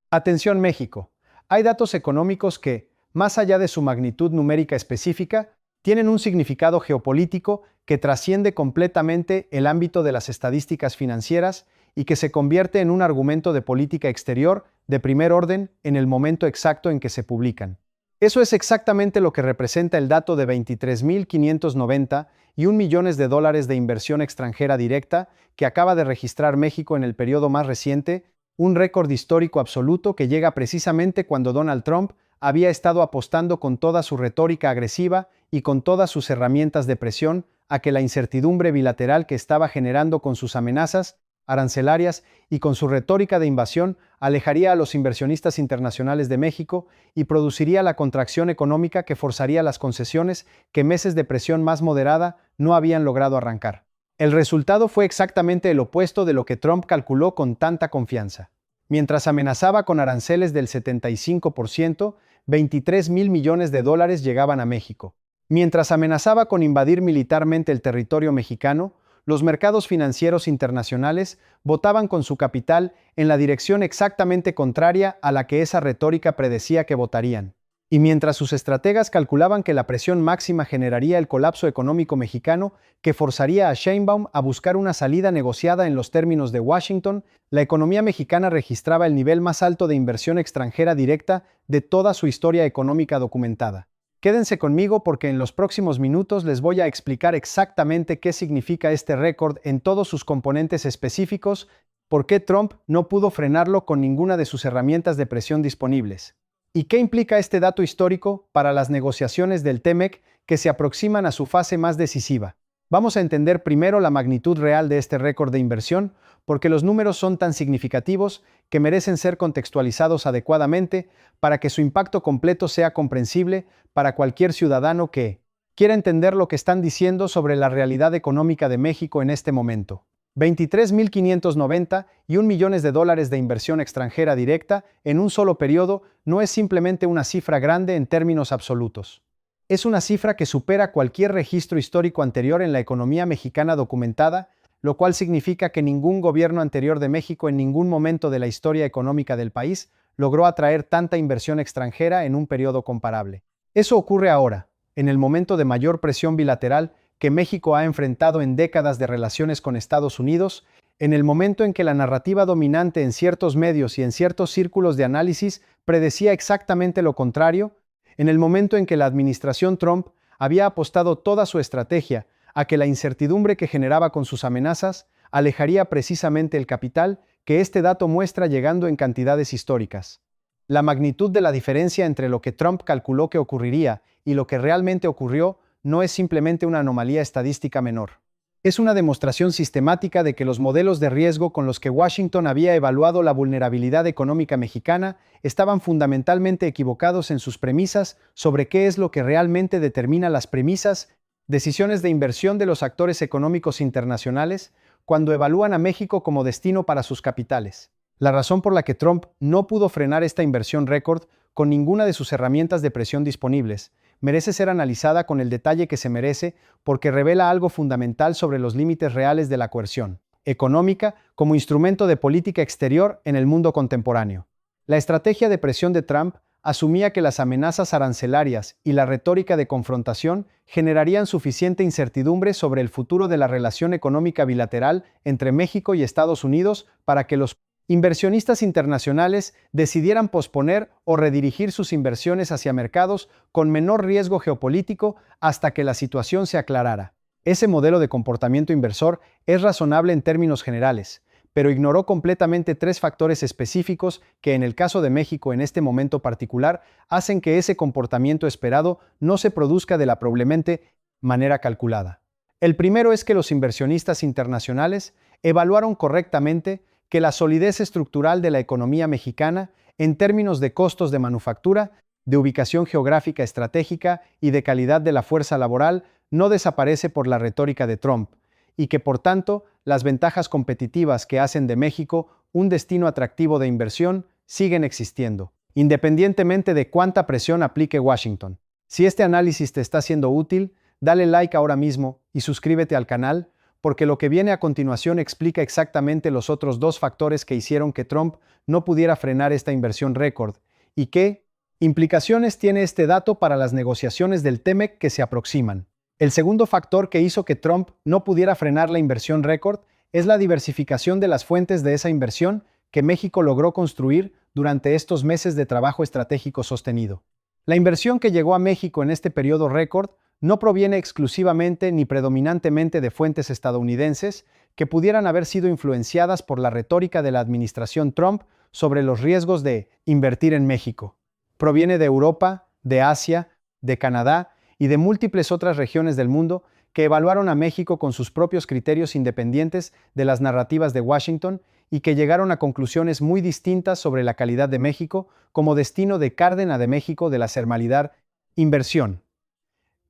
Atención México. Hay datos económicos que, más allá de su magnitud numérica específica, tienen un significado geopolítico que trasciende completamente el ámbito de las estadísticas financieras y que se convierte en un argumento de política exterior de primer orden en el momento exacto en que se publican. Eso es exactamente lo que representa el dato de 23.590 y $1 millones de inversión extranjera directa que acaba de registrar México en el periodo más reciente, un récord histórico absoluto que llega precisamente cuando Donald Trump había estado apostando con toda su retórica agresiva y con todas sus herramientas de presión a que la incertidumbre bilateral que estaba generando con sus amenazas arancelarias y con su retórica de invasión alejaría a los inversionistas internacionales de México y produciría la contracción económica que forzaría las concesiones que meses de presión más moderada no habían logrado arrancar. El resultado fue exactamente el opuesto de lo que Trump calculó con tanta confianza. Mientras amenazaba con aranceles del 75%, 23.000 millones de dólares llegaban a México. Mientras amenazaba con invadir militarmente el territorio mexicano, los mercados financieros internacionales votaban con su capital en la dirección exactamente contraria a la que esa retórica predecía que votarían. Y mientras sus estrategas calculaban que la presión máxima generaría el colapso económico mexicano que forzaría a Sheinbaum a buscar una salida negociada en los términos de Washington, la economía mexicana registraba el nivel más alto de inversión extranjera directa de toda su historia económica documentada. Quédense conmigo porque en los próximos minutos les voy a explicar exactamente qué significa este récord en todos sus componentes específicos, por qué Trump no pudo frenarlo con ninguna de sus herramientas de presión disponibles. ¿Y qué implica este dato histórico para las negociaciones del TEMEC que se aproximan a su fase más decisiva? Vamos a entender primero la magnitud real de este récord de inversión, porque los números son tan significativos que merecen ser contextualizados adecuadamente para que su impacto completo sea comprensible para cualquier ciudadano que quiera entender lo que están diciendo sobre la realidad económica de México en este momento. 23.590 y $1 millones de inversión extranjera directa en un solo periodo no es simplemente una cifra grande en términos absolutos. Es una cifra que supera cualquier registro histórico anterior en la economía mexicana documentada, lo cual significa que ningún gobierno anterior de México en ningún momento de la historia económica del país logró atraer tanta inversión extranjera en un periodo comparable. Eso ocurre ahora, en el momento de mayor presión bilateral que México ha enfrentado en décadas de relaciones con Estados Unidos, en el momento en que la narrativa dominante en ciertos medios y en ciertos círculos de análisis predecía exactamente lo contrario, en el momento en que la administración Trump había apostado toda su estrategia a que la incertidumbre que generaba con sus amenazas alejaría precisamente el capital que este dato muestra llegando en cantidades históricas. La magnitud de la diferencia entre lo que Trump calculó que ocurriría y lo que realmente ocurrió no es simplemente una anomalía estadística menor. Es una demostración sistemática de que los modelos de riesgo con los que Washington había evaluado la vulnerabilidad económica mexicana estaban fundamentalmente equivocados en sus premisas sobre qué es lo que realmente determina las decisiones de inversión de los actores económicos internacionales cuando evalúan a México como destino para sus capitales. La razón por la que Trump no pudo frenar esta inversión récord con ninguna de sus herramientas de presión disponibles merece ser analizada con el detalle que se merece porque revela algo fundamental sobre los límites reales de la coerción económica como instrumento de política exterior en el mundo contemporáneo. La estrategia de presión de Trump asumía que las amenazas arancelarias y la retórica de confrontación generarían suficiente incertidumbre sobre el futuro de la relación económica bilateral entre México y Estados Unidos para que los inversionistas internacionales decidieran posponer o redirigir sus inversiones hacia mercados con menor riesgo geopolítico hasta que la situación se aclarara. Ese modelo de comportamiento inversor es razonable en términos generales, pero ignoró completamente tres factores específicos que en el caso de México en este momento particular hacen que ese comportamiento esperado no se produzca de la probablemente manera calculada. El primero es que los inversionistas internacionales evaluaron correctamente que la solidez estructural de la economía mexicana, en términos de costos de manufactura, de ubicación geográfica estratégica y de calidad de la fuerza laboral, no desaparece por la retórica de Trump, y que por tanto las ventajas competitivas que hacen de México un destino atractivo de inversión siguen existiendo, independientemente de cuánta presión aplique Washington. Si este análisis te está siendo útil, dale like ahora mismo y suscríbete al canal, porque lo que viene a continuación explica exactamente los otros dos factores que hicieron que Trump no pudiera frenar esta inversión récord, y qué implicaciones tiene este dato para las negociaciones del TEMEC que se aproximan. El segundo factor que hizo que Trump no pudiera frenar la inversión récord es la diversificación de las fuentes de esa inversión que México logró construir durante estos meses de trabajo estratégico sostenido. La inversión que llegó a México en este periodo récord no proviene exclusivamente ni predominantemente de fuentes estadounidenses que pudieran haber sido influenciadas por la retórica de la administración Trump sobre los riesgos de invertir en México. Proviene de Europa, de Asia, de Canadá y de múltiples otras regiones del mundo que evaluaron a México con sus propios criterios independientes de las narrativas de Washington y que llegaron a conclusiones muy distintas sobre la calidad de México como destino de Cárdena de México de la Sermalidad inversión.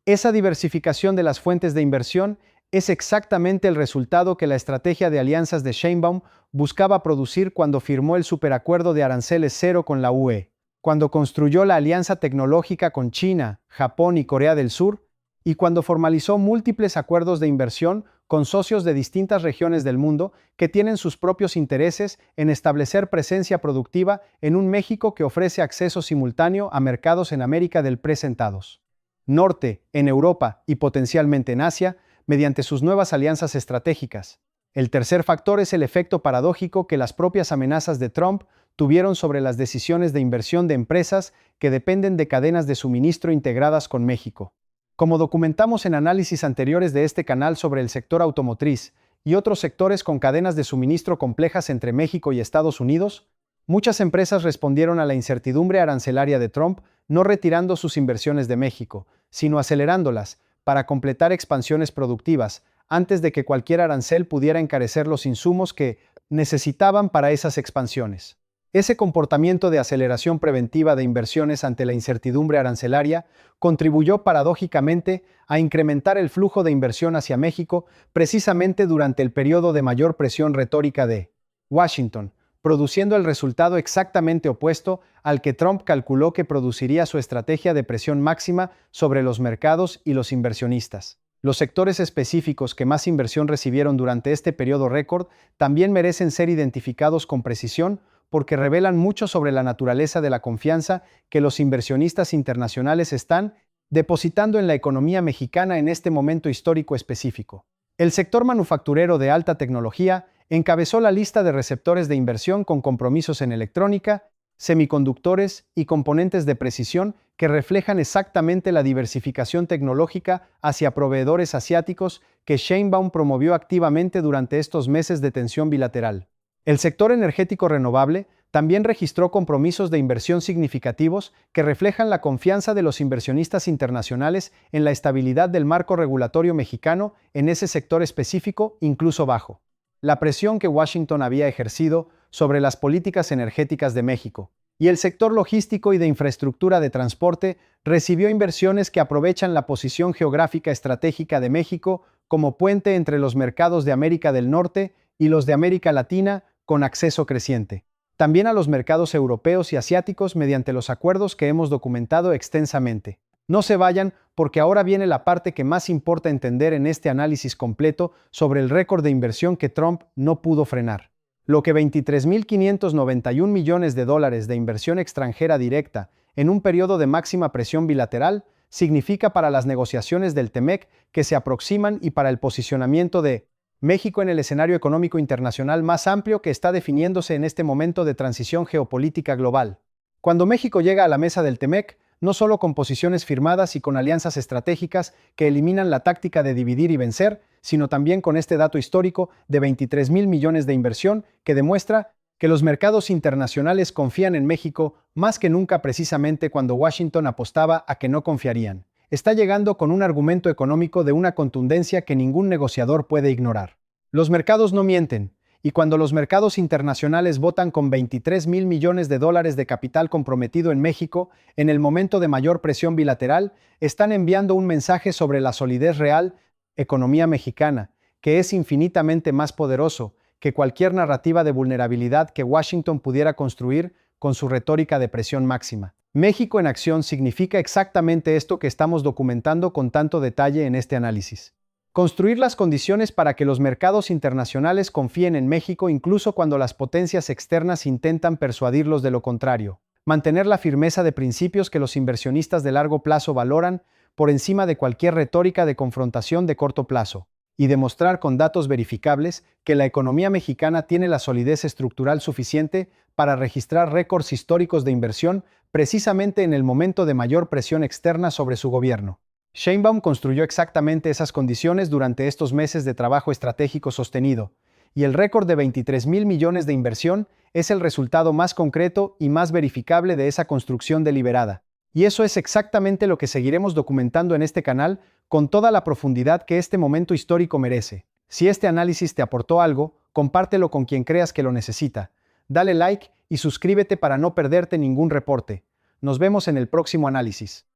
Esa diversificación de las fuentes de inversión es exactamente el resultado que la estrategia de alianzas de Sheinbaum buscaba producir cuando firmó el superacuerdo de aranceles cero con la UE, cuando construyó la alianza tecnológica con China, Japón y Corea del Sur, y cuando formalizó múltiples acuerdos de inversión con socios de distintas regiones del mundo que tienen sus propios intereses en establecer presencia productiva en un México que ofrece acceso simultáneo a mercados en América del presentados Norte, en Europa y potencialmente en Asia, mediante sus nuevas alianzas estratégicas. El tercer factor es el efecto paradójico que las propias amenazas de Trump tuvieron sobre las decisiones de inversión de empresas que dependen de cadenas de suministro integradas con México. Como documentamos en análisis anteriores de este canal sobre el sector automotriz y otros sectores con cadenas de suministro complejas entre México y Estados Unidos, muchas empresas respondieron a la incertidumbre arancelaria de Trump no retirando sus inversiones de México, sino acelerándolas para completar expansiones productivas antes de que cualquier arancel pudiera encarecer los insumos que necesitaban para esas expansiones. Ese comportamiento de aceleración preventiva de inversiones ante la incertidumbre arancelaria contribuyó paradójicamente a incrementar el flujo de inversión hacia México precisamente durante el periodo de mayor presión retórica de Washington, produciendo el resultado exactamente opuesto al que Trump calculó que produciría su estrategia de presión máxima sobre los mercados y los inversionistas. Los sectores específicos que más inversión recibieron durante este periodo récord también merecen ser identificados con precisión porque revelan mucho sobre la naturaleza de la confianza que los inversionistas internacionales están depositando en la economía mexicana en este momento histórico específico. El sector manufacturero de alta tecnología encabezó la lista de receptores de inversión con compromisos en electrónica, semiconductores y componentes de precisión que reflejan exactamente la diversificación tecnológica hacia proveedores asiáticos que Sheinbaum promovió activamente durante estos meses de tensión bilateral. El sector energético renovable también registró compromisos de inversión significativos que reflejan la confianza de los inversionistas internacionales en la estabilidad del marco regulatorio mexicano en ese sector específico, incluso bajo la presión que Washington había ejercido sobre las políticas energéticas de México. Y el sector logístico y de infraestructura de transporte recibió inversiones que aprovechan la posición geográfica estratégica de México como puente entre los mercados de América del Norte y los de América Latina con acceso creciente. También a los mercados europeos y asiáticos mediante los acuerdos que hemos documentado extensamente. No se vayan porque ahora viene la parte que más importa entender en este análisis completo sobre el récord de inversión que Trump no pudo frenar. Lo que 23.591 millones de dólares de inversión extranjera directa en un periodo de máxima presión bilateral significa para las negociaciones del TEMEC que se aproximan y para el posicionamiento de México en el escenario económico internacional más amplio que está definiéndose en este momento de transición geopolítica global. Cuando México llega a la mesa del TEMEC, no solo con posiciones firmadas y con alianzas estratégicas que eliminan la táctica de dividir y vencer, sino también con este dato histórico de 23.000 millones de inversión que demuestra que los mercados internacionales confían en México más que nunca precisamente cuando Washington apostaba a que no confiarían. Está llegando con un argumento económico de una contundencia que ningún negociador puede ignorar. Los mercados no mienten, y cuando los mercados internacionales votan con 23.000 millones de dólares de capital comprometido en México, en el momento de mayor presión bilateral, están enviando un mensaje sobre la solidez real economía mexicana, que es infinitamente más poderoso que cualquier narrativa de vulnerabilidad que Washington pudiera construir con su retórica de presión máxima. México en acción significa exactamente esto que estamos documentando con tanto detalle en este análisis. Construir las condiciones para que los mercados internacionales confíen en México incluso cuando las potencias externas intentan persuadirlos de lo contrario. Mantener la firmeza de principios que los inversionistas de largo plazo valoran por encima de cualquier retórica de confrontación de corto plazo. Y demostrar con datos verificables que la economía mexicana tiene la solidez estructural suficiente para registrar récords históricos de inversión precisamente en el momento de mayor presión externa sobre su gobierno. Sheinbaum construyó exactamente esas condiciones durante estos meses de trabajo estratégico sostenido, y el récord de 23,000 millones de inversión es el resultado más concreto y más verificable de esa construcción deliberada. Y eso es exactamente lo que seguiremos documentando en este canal con toda la profundidad que este momento histórico merece. Si este análisis te aportó algo, compártelo con quien creas que lo necesita. Dale like y suscríbete para no perderte ningún reporte. Nos vemos en el próximo análisis.